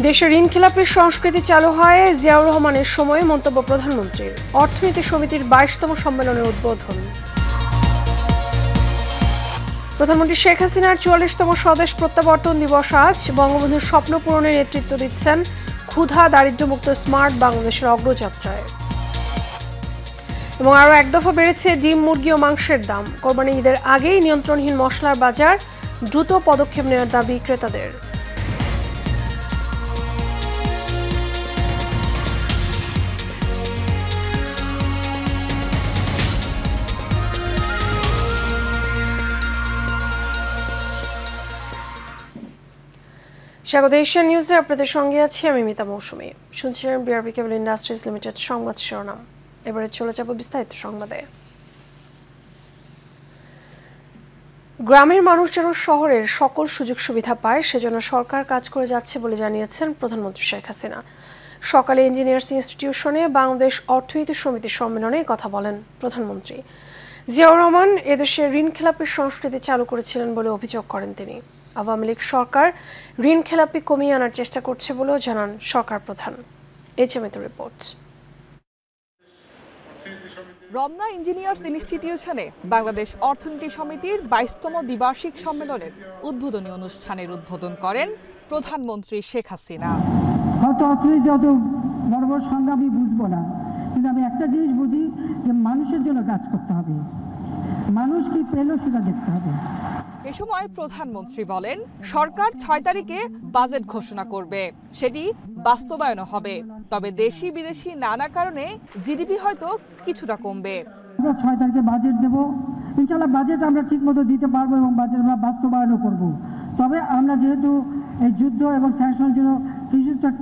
দেশে ঋণ খেলাপির সংস্কৃতি চালু হয় জিয়াউর রহমানের সময়ে মন্তব্য প্রধানমন্ত্রীর। অর্থনীতি সমিতির 22তম সম্মেলনের উদ্বোধন। প্রধানমন্ত্রী শেখ হাসিনার 44তম স্বদেশ প্রত্যাবর্তন দিবস আজ। বঙ্গবন্ধুর স্বপ্ন পূরণে নেতৃত্ব দিচ্ছেন ক্ষুধা দারিদ্র্যমুক্ত স্মার্ট বাংলাদেশের অগ্রযাত্রায়। এবং আরও এক দফা বেড়েছে ডিম, মুরগি ও মাংসের দাম। কোরবানি ঈদের আগেই নিয়ন্ত্রণহীন মশলার বাজার, দ্রুত পদক্ষেপ নেওয়ার দাবি ক্রেতাদের। স্বাগত এশিয়ান নিউজে, আপনাদের সঙ্গে আছি আমি মিতা মৌসুমী। শুনছিলেন বিআরবি কেবল ইন্ডাস্ট্রিজ লিমিটেড সংবাদ শিরোনাম। এবারে চলে যাব বিস্তারিত সংবাদে। গ্রামের মানুষ যেন শহরের সকল সুযোগ সুবিধা পায়, সেজন্য সরকার কাজ করে যাচ্ছে বলে জানিয়েছেন প্রধানমন্ত্রী শেখ হাসিনা। সকালে ইঞ্জিনিয়ার্স ইনস্টিটিউশনে বাংলাদেশ অর্থনীতি সমিতির সম্মেলনে কথা বলেন প্রধানমন্ত্রী। জিয়াউর রহমান এদেশে ঋণ খেলাপির সংস্কৃতি চালু করেছিলেন বলে অভিযোগ করেন তিনি। আওয়ামী লীগ সরকার ঋণ খেলাপি কমিয়ে আনার চেষ্টা করছে বলেও জানান সরকার প্রধান। এইচএমএতে রিপোর্ট। রমনা ইঞ্জিনিয়ার্স ইনস্টিটিউশনে বাংলাদেশ অর্থনীতি সমিতির 22তম দ্বিবার্ষিক সম্মেলনের উদ্বোধনী অনুষ্ঠানের উদ্বোধন করেন প্রধানমন্ত্রী শেখ হাসিনা। হয়তো অর্থনীতি অত বড় বড় সংজ্ঞা আমি বুঝবো না, কিন্তু আমি একটা জিনিস বুঝি যে মানুষের জন্য কাজ করতে হবে, মানুষ কি পেল সেটা দেখতে হবে। এ সময় প্রধানমন্ত্রী বলেন, সরকার 6 তারিখে বাজেট ঘোষণা করবে, সেটি বাস্তবায়ন হবে। তবে দেশি বিদেশি নানা কারণে জিডিপি হয়তো কিছুটা কমবে। আমরা 6 তারিখে বাজেট দেব, ইনশাআল্লাহ বাজেট আমরা ঠিকমতো দিতে পারবো এবং বাজেট আমরা বাস্তবায়নও করব। তবে আমরা যেহেতু এই যুদ্ধ এবং স্যাংশনের জন্য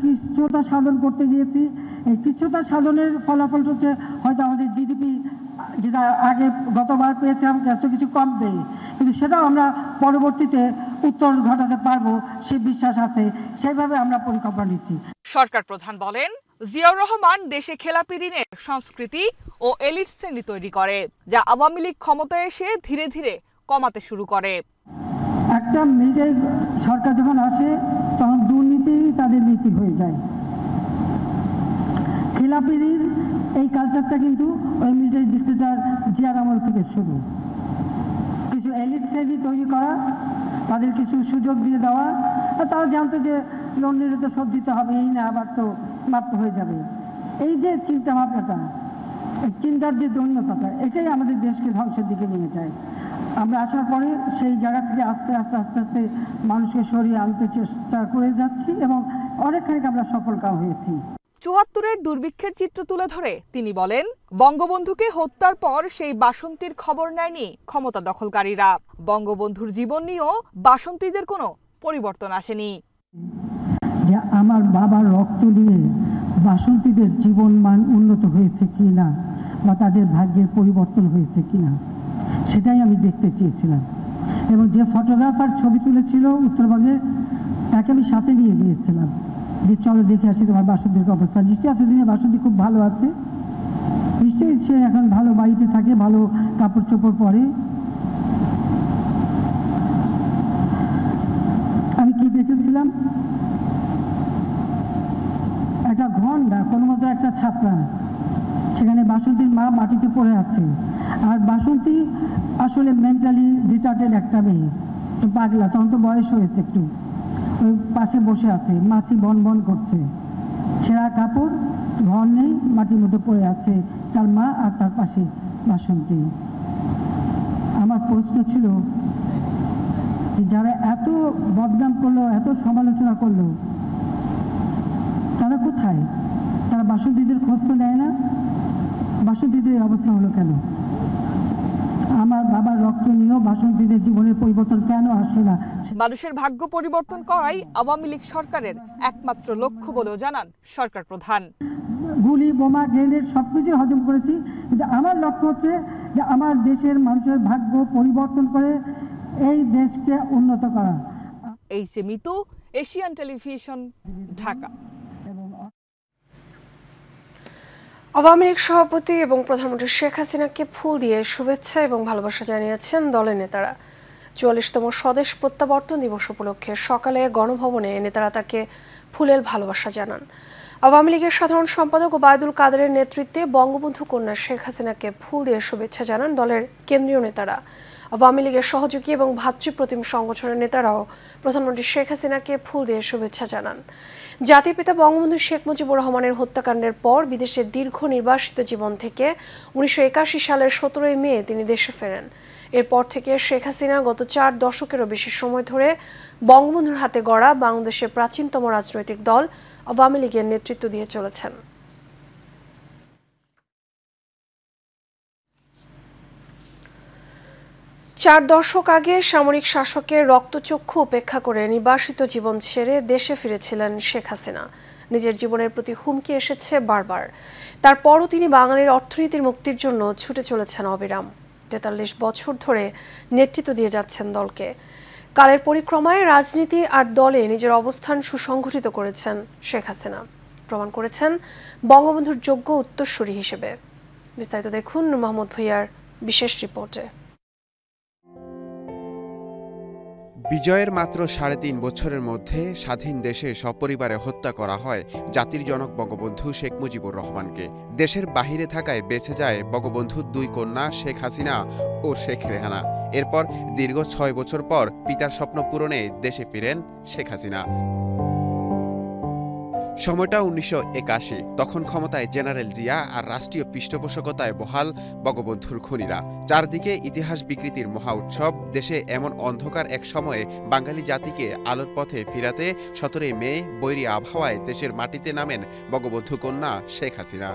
কিছুটা সাধন করতে গিয়েছি, এই কিছুটা সাধনের ফলাফল হচ্ছে হয়তো আমাদের জিডিপি যেটা আগে গতবার পেয়েছিলাম এত কিছু কমবে, কিন্তু সেটাও আমরা পরবর্তীতে উত্তরণ ঘটাতে পারবো সেই বিশ্বাস আছে। সেইভাবে আমরা পরিকল্পনা নিচ্ছি। সরকার প্রধান বলেন, জিয়াউর রহমান দেশে খেলাপি ঋণের সংস্কৃতি ও এলিট শ্রেণী তৈরি করে, যা আওয়ামী লীগ ক্ষমতায় এসে ধীরে ধীরে কমাতে শুরু করে। একটা মিলিটারি সরকার যখন আসে তখন দুর্নীতি তাদের নীতি হয়ে যায়। খেলাপি ঋণ এই কালচারটা কিন্তু ওই মিলিটারি ডিক্টেটর জিয়ার আমল থেকে শুরু। কিছু এলিট শ্রেণী তৈরি করা, তাদের কিছু সুযোগ দিয়ে দেওয়া, আর তারা জানতো যে লোন নিলে তো শোধ দিতে হবে, এই না আবার তো মাপ হয়ে যাবে। এই যে চিন্তা ভাবনাটা, এই চিন্তার যে দৈন্যতাটা, এটাই আমাদের দেশকে ধ্বংসের দিকে নিয়ে যায়। আমরা আসার পরে সেই জায়গা থেকে আস্তে আস্তে আস্তে আস্তে মানুষকে সরিয়ে আনতে চেষ্টা করে যাচ্ছি এবং অনেকখানি আমরা সফলকাম হয়েছি। ৭৪-এর দুর্ভিক্ষের চিত্র তুলে ধরে তিনি বলেন, বঙ্গবন্ধুকে হত্যার পর সেই বাসন্তীর খবর নেয়নি ক্ষমতা দখলকারীরা। বঙ্গবন্ধুর জীবন নিয়েও বাসন্তীদের কোনো পরিবর্তন আসেনি। যে আমার বাবার রক্ত নিয়ে বাসন্তীদের জীবন মান উন্নত হয়েছে কিনা বা তাদের ভাগ্যের পরিবর্তন হয়েছে কিনা, সেটাই আমি দেখতে চেয়েছিলাম। এবং যে ফটোগ্রাফার ছবি তুলেছিল উত্তরবঙ্গে, তাকে আমি সাথে নিয়ে গিয়েছিলাম যে চলো দেখে আসি তোমার বাসন্তীর অবস্থা। নিশ্চয়ই এতদিনে বাসন্তী খুব ভালো আছে, নিশ্চয়ই সে এখন ভালো বাড়িতে থাকে, ভালো কাপড় চোপড় পরে। আমি কি দেখেছিলাম, একটা ঘন্টা কোনো মতো একটা ছাপড়া, সেখানে বাসন্তীর মা মাটিতে পড়ে আছে। আর বাসন্তী আসলে মেন্টালি রিটার্টেড একটা মেয়ে, তো পাগলা, তখন তো বয়স হয়েছে একটু। ওই পাশে বসে আছে, মাছি বন বন করছে, ছেঁড়া কাপড়, ঘর নেই, মাটির মধ্যে পড়ে আছে তার মা আর তার পাশে বাসন্তী। আমার প্রশ্ন ছিল যে যারা এত বদনাম করলো, এত সমালোচনা করলো, তারা কোথায়? তারা বাসন্তীদের খোঁজ তো নেয় না। বাসন্তীদের অবস্থা হলো কেন? আমার বাবার রক্ত নিয়েও বাসন্তীদের জীবনের পরিবর্তন কেন আসে না? মানুষের ভাগ্য পরিবর্তন করাই আওয়ামী লীগ সরকারের একমাত্র লক্ষ্য বলেও জানান সরকার প্রধান। গুলি, বোমা, গ্রেনেড সবকিছু হজম করেছি, কিন্তু আমার লক্ষ্য হচ্ছে যে আমার দেশের মানুষের ভাগ্য পরিবর্তন করে এই দেশকে উন্নত করা। Mitu, Asian television, Dhaka. আওয়ামী লীগ সভাপতি এবং প্রধানমন্ত্রী শেখ হাসিনাকে ফুল দিয়ে শুভেচ্ছা এবং ভালোবাসা জানিয়েছেন দলের নেতারা। ৪৪তম স্বদেশ প্রত্যাবর্তন দিবস উপলক্ষে সকালে গণভবনে নেতারা তাকে ফুলেল ভালোবাসা জানান। আওয়ামী লীগের সাধারণ সম্পাদক ওবায়দুল কাদেরের নেতৃত্বে বঙ্গবন্ধু কন্যা শেখ হাসিনাকে ফুল দিয়ে শুভেচ্ছা জানান দলের কেন্দ্রীয় নেতারা। আওয়ামী লীগের সহযোগী এবং ভাতৃপ্রতিম সংগঠনের নেতারাও প্রধানমন্ত্রী শেখ হাসিনাকে ফুল দিয়ে শুভেচ্ছা জানান। জাতির পিতা বঙ্গবন্ধু শেখ মুজিবুর রহমানের হত্যাকাণ্ডের পর বিদেশে দীর্ঘ নির্বাসিত জীবন থেকে 1981 সালের 17 মে তিনি দেশে ফেরেন। এরপর থেকে শেখ হাসিনা গত 4 দশকেরও বেশি সময় ধরে বঙ্গবন্ধুর হাতে গড়া বাংলাদেশের প্রাচীনতম রাজনৈতিক দল আওয়ামী লীগের নেতৃত্ব দিয়ে চলেছেন। চার দশক আগে সামরিক শাসকের রক্তচক্ষু উপেক্ষা করে নির্বাসিত জীবন ছেড়ে দেশে ফিরেছিলেন শেখ হাসিনা। নিজের জীবনের প্রতি হুমকি এসেছে বারবার, তারপরও তিনি বাঙালির অর্থনীতির মুক্তির জন্য ছুটে চলেছেন অবিরাম। 43 বছর ধরে নেতৃত্ব দিয়ে যাচ্ছেন দলকে। কালের পরিক্রমায় রাজনীতি আর দলে নিজের অবস্থান সুসংগঠিত করেছেন শেখ হাসিনা, প্রমাণ করেছেন বঙ্গবন্ধুর যোগ্য উত্তরসূরি হিসেবে। বিস্তারিত দেখুন মোহাম্মদ ভুঁইয়ার বিশেষ রিপোর্টে। বিজয়ের মাত্র 3.5 বছরের মধ্যে স্বাধীন দেশে সপরিবারে হত্যা করা হয় জাতির জনক বঙ্গবন্ধু শেখ মুজিবুর রহমানকে। দেশের বাহিরে থাকায় বেঁচে যায় বঙ্গবন্ধুর 2 কন্যা শেখ হাসিনা ও শেখ রেহানা। এরপর দীর্ঘ 6 বছর পর পিতার স্বপ্ন পূরণে দেশে ফিরেন শেখ হাসিনা। সময়টা 1981। তখন ক্ষমতায় জেনারেল জিয়া আর রাষ্ট্রীয় পৃষ্ঠপোষকতায় বহাল বঙ্গবন্ধুর খুনিরা। চারদিকে ইতিহাস বিকৃতির মহা উৎসব। দেশে এমন অন্ধকার এক সময়ে বাঙালি জাতিকে আলোর পথে ফিরাতে 17 মে বৈরী আবহাওয়ায় দেশের মাটিতে নামেন বঙ্গবন্ধু কন্যা শেখ হাসিনা।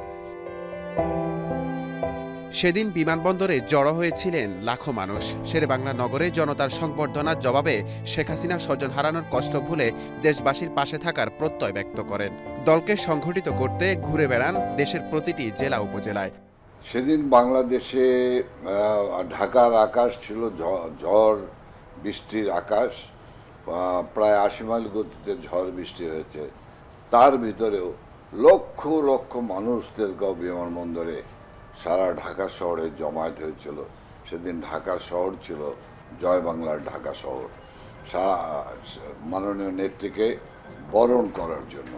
সেদিন বিমানবন্দরে জড়ো হয়েছিলেন লাখো মানুষ। শেরেবাংলা নগরে জনতার সংবর্ধনার জবাবে শেখ হাসিনা স্বজন হারানোর কষ্ট ভুলে দেশবাসীর পাশে থাকার প্রত্যয় ব্যক্ত করেন। দলকে সংগঠিত করতে ঘুরে বেড়ান দেশের প্রতিটি জেলা উপজেলায়। সেদিন বাংলাদেশে ঢাকার আকাশ ছিল ঝড় বৃষ্টির আকাশ। প্রায় 80 মাইল গতিতে ঝড় বৃষ্টি হয়েছে। তার ভিতরেও লক্ষ লক্ষ মানুষ তেজগাঁও বিমানবন্দরে সারা ঢাকা শহরে জমায়েত হয়েছিল। সেদিন ঢাকা শহর ছিল জয় বাংলার ঢাকা শহর, সারা মাননীয় নেত্রীকে বরণ করার জন্য।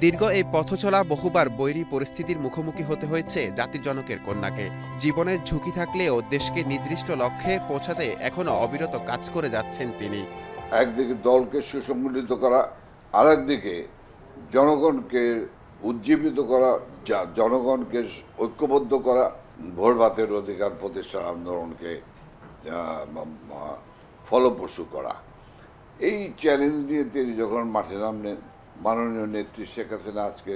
দীর্ঘ এই পথচলা বহুবার বৈরী পরিস্থিতির মুখোমুখি হতে হয়েছে জাতির জনকের কন্যাকে। জীবনের ঝুঁকি থাকলেও দেশকে নির্দিষ্ট লক্ষ্যে পৌঁছাতে এখনো অবিরত কাজ করে যাচ্ছেন তিনি। একদিকে দলকে সুসংগঠিত করা, আরেকদিকে জনগণকে উজ্জীবিত করা, জনগণকে ঐক্যবদ্ধ করা, ভোট ভাতের অধিকার প্রতিষ্ঠার আন্দোলনকে ফলপ্রসূ করা। এই চ্যালেঞ্জ নিয়ে তিনি যখন মাঠে নামলেন, মাননীয় নেত্রী শেখ হাসিনা আজকে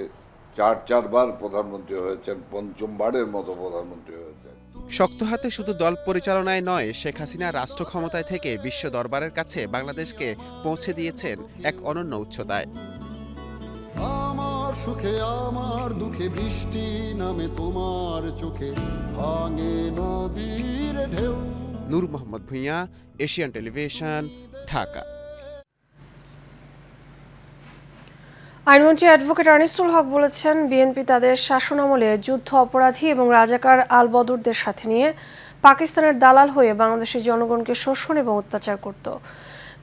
4বার প্রধানমন্ত্রী হয়েছেন, 5মবারের মতো প্রধানমন্ত্রী হয়েছেন। শক্ত হাতে শুধু দল পরিচালনায় নয়, শেখ হাসিনা রাষ্ট্র ক্ষমতায় থেকে বিশ্ব দরবারের কাছে বাংলাদেশকে পৌঁছে দিয়েছেন এক অনন্য উচ্চতায়। আমার সুখে আমার দুঃখে বৃষ্টি নামে তোমার চোখে, ভাঙে নদীর ঢেউ। নূর মোহাম্মদ ভুঁইয়া, এশিয়ান টেলিভিশন, ঢাকা। আইনমন্ত্রী অ্যাডভোকেট আনিসুল হক বলেছেন, বিএনপি তাদের শাসনামলে যুদ্ধ অপরাধী এবং রাজাকার আল বদরদের সাথে নিয়ে পাকিস্তানের দালাল হয়ে বাংলাদেশের জনগণকে শোষণ এবং অত্যাচার করত।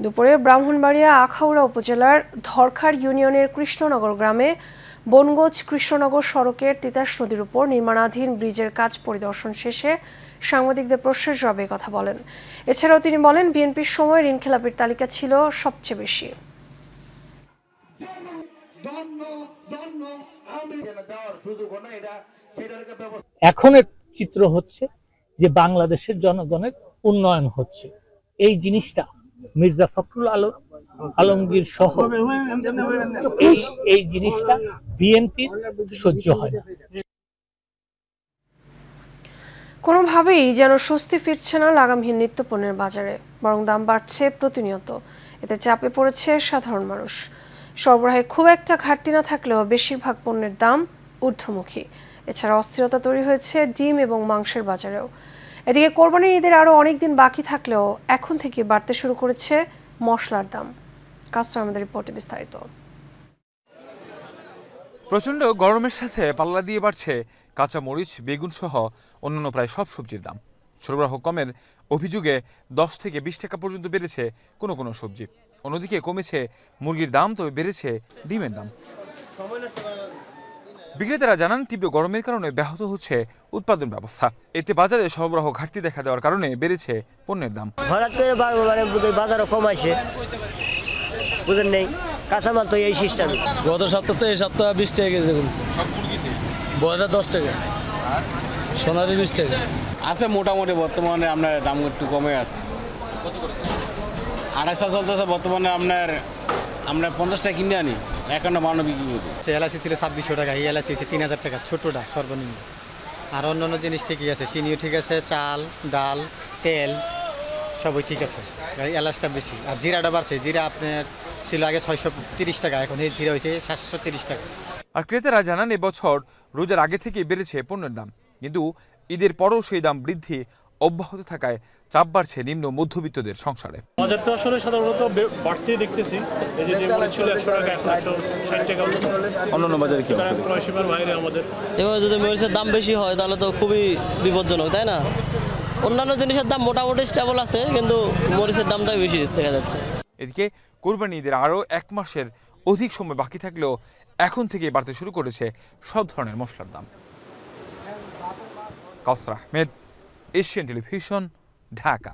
দুপুরে ব্রাহ্মণবাড়িয়া আখাউড়া উপজেলার ধরখার ইউনিয়নের কৃষ্ণনগর গ্রামে বনগোজ কৃষ্ণনগর সড়কের তিতাস নদীর উপর নির্মাণাধীন ব্রিজের কাজ পরিদর্শন শেষে সাংবাদিকদের প্রশ্নের জবাবে কথা বলেন। এছাড়াও তিনি বলেন, বিএনপির সময় ঋণ খেলাপির তালিকা ছিল সবচেয়ে বেশি। এখন চিত্র হচ্ছে যে বাংলাদেশের জনগণের উন্নয়ন হচ্ছে। এই জিনিসটা মির্জা ফখরুল আলমগীর সহ এই জিনিসটা বিএনপির সহ্য হয় না। কোনোভাবেই যেন স্বস্তি ফিরছে না লাগামহীন নিত্যপণ্যের বাজারে, বরং দাম বাড়ছে প্রতিনিয়ত। এতে চাপে পড়েছে সাধারণ মানুষ। সরবরাহে খুব একটা ঘাটতি না থাকলেও বেশিরভাগ পণ্যের দাম ঊর্ধ্বমুখী। এছাড়া অস্থিরতা তৈরি হয়েছে ডিম এবং মাংসের বাজারেও। এদিকে কোরবানির ঈদের আরও অনেক দিন বাকি থাকলেও এখন থেকে বাড়তে শুরু করেছে মশলার দাম। কাস্টম আমাদের রিপোর্টে বিস্তারিত। প্রচণ্ড গরমের সাথে পাল্লা দিয়ে বাড়ছে কাঁচামরিচ, বেগুন সহ অন্যান্য প্রায় সব সবজির দাম। সরবরাহ কমের অভিযোগে 10 থেকে 20 টাকা পর্যন্ত বেড়েছে কোনো কোনো সবজি। অন্যদিকে কমেছে মুরগির দাম, তবে বেড়েছে ডিমের দাম। বিক্রেতারা জানান তীব্র গরমের কারণে ব্যাহত হচ্ছে উৎপাদন ব্যবস্থা। এতে বাজারে সরবরাহ ঘাটতি দেখা দেওয়ার কারণে বেড়েছে পণ্যের দাম। হঠাৎ করে বাজারও কমাইছে, বুঝেন নেই, কাঁচামাল তো এই সিস্টেম। গত সপ্তাহ এই সপ্তাহ 20 টাকা কেজি কমছে, বয়লার 10 টাকা, সোনালি 20 টাকা আছে। মোটামুটি বর্তমানে আপনার দাম একটু কমে আছে। 250 চলতেছে বর্তমানে। আমরা 50 টাকা কিনে আনি, 51 বিক্রি করি। এলাচি ছিল 2600 টাকা, এই এলাচি হচ্ছে 3000 টাকা, ছোটটা সর্বনিম্ন। আর অন্যান্য জিনিস ঠিকই আছে, চিনিও ঠিক আছে, চাল, ডাল, তেল সবই ঠিক আছে, এলাচটা বেশি। আর জিরাটা বাড়ছে, জিরা আপনার ছিল আগে 630 টাকা, এখন এই জিরা হয়েছে 730 টাকা। আর ক্রেতারা জানান এবছর রোজার আগে থেকে বেড়েছে পণ্যের দাম, কিন্তু ঈদের পরও সেই দাম বৃদ্ধি অব্যাহত থাকায় চাপ বাড়ছে নিম্ন মধ্যবিত্তদের সংসারে। বাজার তো আসলে সাধারণত বাড়তেই দেখতেছি। এই যে মরিচ ছিল 100 টাকা, এখন 160 টাকা। অন্যান্য বাজারে কি ক্রয়সীমার বাইরে আমাদের। এবার যদি মরিচের দাম বেশি হয় তাহলে তো খুবই বিপজ্জনক, তাই না? অন্যান্য জিনিসের দাম মোটামুটি স্টেবল আছে, কিন্তু মরিচের দামটাই বেশি দেখা যাচ্ছে। এদিকে কোরবানি ঈদের আরও 1 মাসের অধিক সময় বাকি থাকলেও এখন থেকে বাড়তে শুরু করেছে সব ধরনের মশলার দাম। Kawsar Ahmed, Asian television, Dhaka.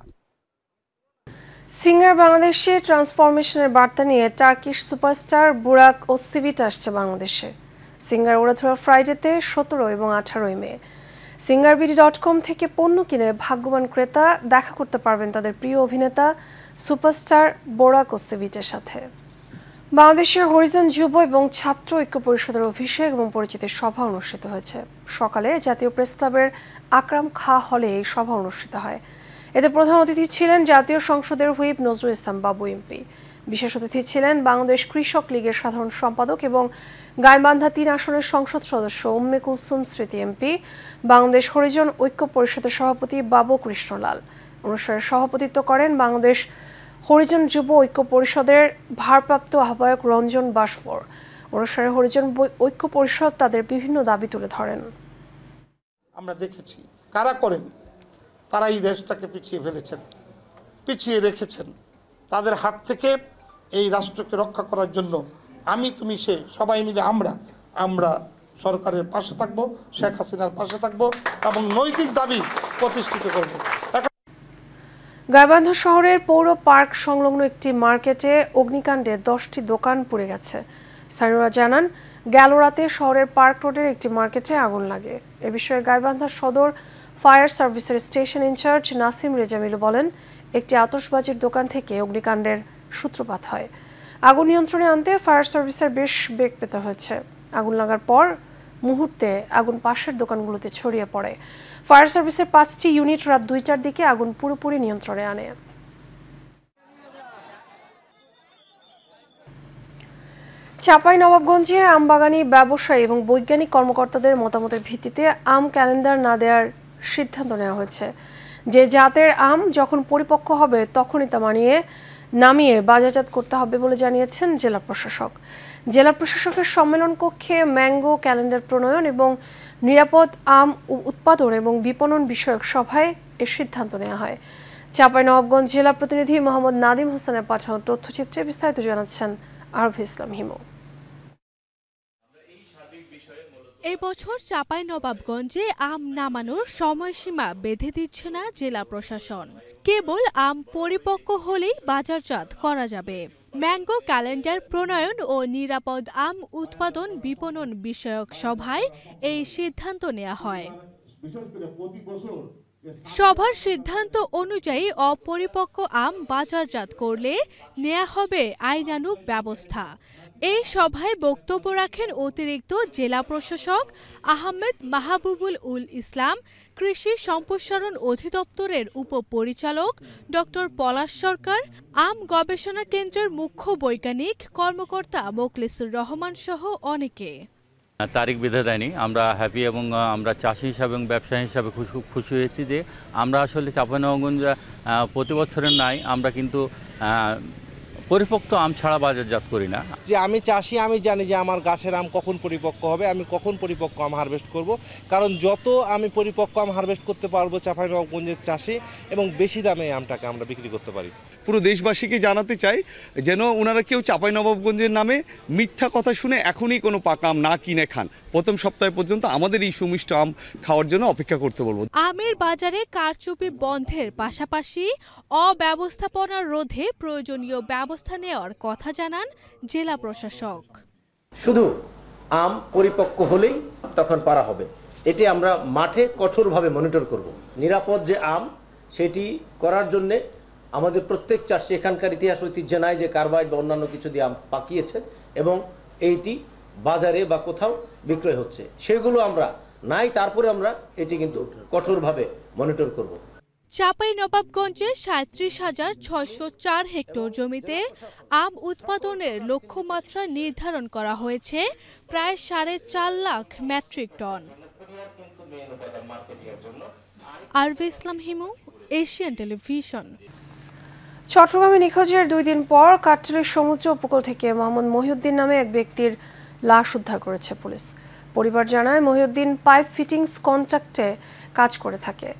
Singer বাংলাদেশে ট্রান্সফরমেশনের বার্তা নিয়ে টার্কিশ সুপারস্টার বুরাক ওসিভিচ আসছে বাংলাদেশে। সিঙ্গার ওড়াধুরা ফ্রাইডেতে 17 এবং 18 মে। singarBD.com থেকে পণ্য কিনে ভাগ্যবান ক্রেতা দেখা করতে পারবেন তাদের প্রিয় অভিনেতা সুপারস্টার বুরাক ওসিভিচের সাথে। বাংলাদেশের হরিজন যুব এবং ছাত্র ঐক্য পরিষদের অভিষেক এবং পরিচিতি সভা অনুষ্ঠিত হয়েছে। সকালে জাতীয় প্রেস ক্লাবের আকরাম খাঁ হলে এই সভা অনুষ্ঠিত হয়। এতে প্রধান অতিথি ছিলেন জাতীয় সংসদের হুইপ নজরুল ইসলাম বাবু এমপি। বিশেষ অতিথি ছিলেন বাংলাদেশ কৃষক লীগের সাধারণ সম্পাদক এবং গাইবান্ধা 3 আসনের সংসদ সদস্য উম্মে কুলসুম স্মৃতি এমপি, বাংলাদেশ হরিজন ঐক্য পরিষদের সভাপতি বাবু কৃষ্ণলাল। অনুষ্ঠানে সভাপতিত্ব করেন বাংলাদেশ হরিজন যুব ঐক্য পরিষদের ভারপ্রাপ্ত আহ্বায়ক রঞ্জন বাসফর। অনুষ্ঠানে হরিজন ঐক্য পরিষদ তাদের বিভিন্ন দাবি তুলে ধরেন। আমরা দেখেছি কারা করেন, তারা এই দেশটাকে পিছিয়ে ফেলেছেন, পিছিয়ে রেখেছেন। তাদের হাত থেকে এই রাষ্ট্রকে রক্ষা করার জন্য আমি, তুমি, সে সবাই মিলে আমরা সরকারের পাশে থাকব, শেখ হাসিনার পাশে থাকব এবং নৈতিক দাবি প্রতিষ্ঠিত করব। গাইবান্ধা শহরের পৌর পার্ক সংলগ্ন একটি মার্কেটে অগ্নিকাণ্ডে 10টি দোকান পুড়ে গেছে। স্থানীয়রা জানান গেল রাতে শহরের পার্ক রোডের একটি মার্কেটে আগুন লাগে। এ বিষয়ে গাইবান্ধা সদর ফায়ার সার্ভিসের স্টেশন ইনচার্জ নাসিম রেজা মিলু বলেন, একটি আতশবাজির দোকান থেকে অগ্নিকাণ্ডের সূত্রপাত হয়। আগুন নিয়ন্ত্রণে আনতে ফায়ার সার্ভিসের বেশ বেগ পেতে হয়েছে। আগুন লাগার পর মুহূর্তে আগুন পাশের দোকানগুলোতে ছড়িয়ে পড়ে। ফায়ার সার্ভিসের 5টি ইউনিট রাত 2টার দিকে আগুন পুরোপুরি নিয়ন্ত্রণে আনে। চাঁপাইনবাবগঞ্জে আমবাগানি ব্যবসায়ী এবং বৈজ্ঞানিক কর্মকর্তাদের মতামতের ভিত্তিতে আম ক্যালেন্ডার না দেওয়ার সিদ্ধান্ত নেওয়া হয়েছে। যে জাতের আম যখন পরিপক্ক হবে তখনই তা নামিয়ে বাজারজাত করতে হবে বলে জানিয়েছেন জেলা প্রশাসক। জেলা প্রশাসকের সম্মেলন কক্ষে ম্যাঙ্গো ক্যালেন্ডার প্রণয়ন এবং নিরাপদ আম উৎপাদন এবং বিপণন বিষয়ক সভায় এর সিদ্ধান্ত নেওয়া হয়। চাঁপাইনবাবগঞ্জ জেলা প্রতিনিধি মোহাম্মদ নাদিম হোসেনের পাঠানো তথ্যচিত্রে বিস্তারিত জানাচ্ছেন আরভ ইসলাম হিমু। এই বছর চাঁপাইনবাবগঞ্জে আম নামানোর সময়সীমা বেঁধে দিচ্ছে না জেলা প্রশাসন। কেবল আম পরিপক্ক হলেই বাজারজাত করা যাবে। ম্যাঙ্গো ক্যালেন্ডার প্রণয়ন ও নিরাপদ আম উৎপাদন বিপণন বিষয়ক সভায় এই সিদ্ধান্ত নেওয়া হয়। সভার সিদ্ধান্ত অনুযায়ী অপরিপক্ক আম বাজারজাত করলে নেওয়া হবে আইনানুগ ব্যবস্থা। এই সভায় বক্তব্য রাখেন অতিরিক্ত জেলা প্রশাসক আহমেদ মাহবুবুল উল ইসলাম, কৃষি সম্প্রসারণ অধিদপ্তরের উপপরিচালক ডক্টর পলাশ সরকার, আম গবেষণা কেন্দ্রের মুখ্য বৈজ্ঞানিক কর্মকর্তা মোখলেসুর রহমান সহ অনেকে। তারিখ বেঁধে দেয়নি, আমরা হ্যাপি এবং আমরা চাষি হিসাবে এবং ব্যবসায়ী হিসাবে খুশি হয়েছি যে আমরা আসলে চাঁপাইনবাবগঞ্জ প্রতি বছরের নাই আমরা কিন্তু পরিপক্ক আম ছাড়া বাজারজাত করি না। যে আমি চাষি, আমি জানি যে আমার গাছের আম কখন পরিপক্ক হবে, আমি কখন পরিপক্ক আম হারভেস্ট করব, কারণ যত আমি পরিপক্ক আম হারভেস্ট করতে পারবো চাঁপাইনবাবগঞ্জের চাষি এবং বেশি দামে আমটাকে আমরা বিক্রি করতে পারি। পুরো দেশবাসীকে জানাতে চাই যেন ওনারা কেউ চাঁপাইনবাবগঞ্জের নামে মিথ্যা কথা শুনে এখনই কোনো পাকা আম না কিনে খান। প্রথম সপ্তাহ পর্যন্ত আমাদের এই সুমিষ্ট আম খাওয়ার জন্য অপেক্ষা করতে বলবো। আমের বাজারে কারচুপি বন্ধের পাশাপাশি অব্যবস্থাপনা রোধে প্রয়োজনীয় ব্যবস্থা নেওয়ার কথা জানান জেলা প্রশাসক। শুধু আম পরিপক্ক হলেই তখন পারা হবে, এটি আমরা মাঠে কঠোরভাবে মনিটর করব। নিরাপদ যে আম সেটি করার জন্যে আমাদের প্রত্যেক চাষি এখানকার ইতিহাস ঐতিহ্য নাই যে কার্বাইড বা অন্যান্য কিছু দিয়ে আম পাকিয়েছে এবং এইটি বাজারে বা কোথাও বিক্রয় হচ্ছে, সেগুলো আমরা নাই, তারপরে আমরা এটি কিন্তু কঠোরভাবে মনিটর করব। চাঁপাইনবাবগঞ্জে ৩৭,৬০৪ হেক্টর জমিতে আম উৎপাদনের লক্ষ্যমাত্রা নির্ধারণ করা হয়েছে প্রায় ৪.৫ লাখ মেট্রিক টন। আরভি ইসলাম হিমু, এশিয়ান টেলিভিশন। চট্টগ্রামে নিখোঁজের 2 দিন পর কাট্টলির সমুদ্র উপকূল থেকে মোহাম্মদ মহিউদ্দিন নামে এক ব্যক্তির লাশ উদ্ধার করেছে পুলিশ। পরিবার জানায় মহিউদ্দিন পাইপ ফিটিংস কন্ট্রাক্টে কাজ করে থাকে।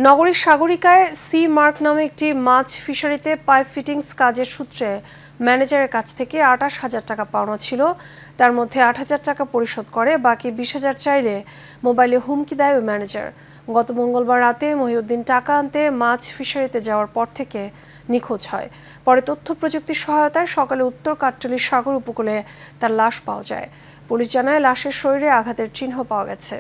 নগরীর সাগরিকায় সি মার্ক নামে একটি মাছ ফিশারিতে পাইপ ফিটিংস কাজের সূত্রে ম্যানেজারের কাছ থেকে ২৮,০০০ টাকা পাওনা ছিল। তার মধ্যে ৮,০০০ টাকা পরিশোধ করে, বাকি ২০,০০০ চাইলে মোবাইলে হুমকি দেয় ওই ম্যানেজার। গত মঙ্গলবার রাতে মহিউদ্দিন টাকা আনতে মাছ ফিশারিতে যাওয়ার পর থেকে নিখোঁজ হয়। পরে তথ্য প্রযুক্তির সহায়তায় সকালে উত্তর কাট্টলির সাগর উপকূলে তার লাশ পাওয়া যায়। পুলিশ জানায় লাশের শরীরে আঘাতের চিহ্ন পাওয়া গেছে।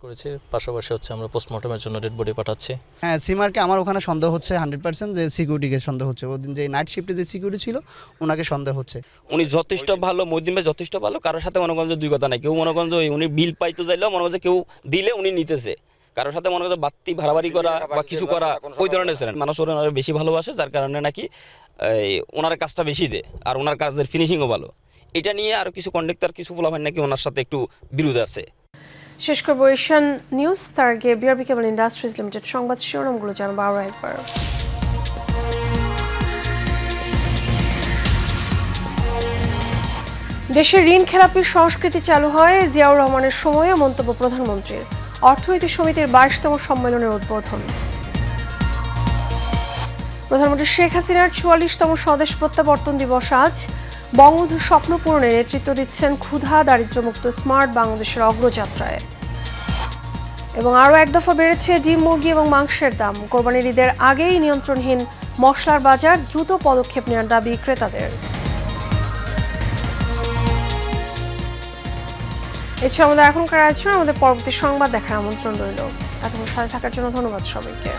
করেছে, পাশাপাশি হচ্ছে আমরা পোস্টমর্টমের জন্য ডেড বডি পাঠাচ্ছি। হ্যাঁ, সিমারকে আমার ওখানে সন্দেহ হচ্ছে 100% যে সিকিউরিটিকে সন্দেহ হচ্ছে। ওদিন যে নাইট শিফটে যে সিকিউরিটি ছিল ওনাকে সন্দেহ হচ্ছে। উনি যথেষ্ট ভালো, মহিউদ্দিন ভাই যথেষ্ট ভালো, কারোর সাথে মনে করেন যে দুই কথা নাই। কেউ মনে করেন যে উনি বিল পাইতে যাইলেও মনে করেন যে কেউ দিলে উনি নিতেছে, কারোর সাথে মনে করেন বাড়তি ভাড়াবাড়ি করা বা কিছু করা ওই ধরনের ছিলেন। মানুষ ওনারা বেশি ভালোবাসে, যার কারণে নাকি ওনার কাজটা বেশি দেয় আর ওনার কাজের ফিনিশিংও ভালো। এটা নিয়ে আরও কিছু কন্ডাক্টর কিছু বলা নাকি ওনার সাথে একটু বিরোধ আছে। শেষ করবো এশিয়ান নিউজ, তার আগে বিআরবি কেবল ইন্ডাস্ট্রিজ লিমিটেড সংবাদ শিরোনামগুলো জানাবো আরও একবার। দেশে ঋণ খেলাপির সংস্কৃতি চালু হয় জিয়াউর রহমানের সময়ে, মন্তব্য প্রধানমন্ত্রীর। অর্থনীতি সমিতির 22তম সম্মেলনের উদ্বোধন। প্রধানমন্ত্রী শেখ হাসিনার 44তম স্বদেশ প্রত্যাবর্তন দিবস আজ। বঙ্গবন্ধুর স্বপ্ন পূরণে নেতৃত্ব দিচ্ছেন ক্ষুধা দারিদ্র্যমুক্ত স্মার্ট বাংলাদেশের অগ্রযাত্রায়। এবং আরও এক দফা বেড়েছে ডিম, মুরগি এবং মাংসের দাম। কোরবানির ঈদের আগেই নিয়ন্ত্রণহীন মশলার বাজার, দ্রুত পদক্ষেপ নেওয়ার দাবি ক্রেতাদের। এছাড়া আমাদের এখনকার আয়োজন, আমাদের পরবর্তী সংবাদ দেখার আমন্ত্রণ রইল। এতক্ষণ সাথে থাকার জন্য ধন্যবাদ সবাইকে।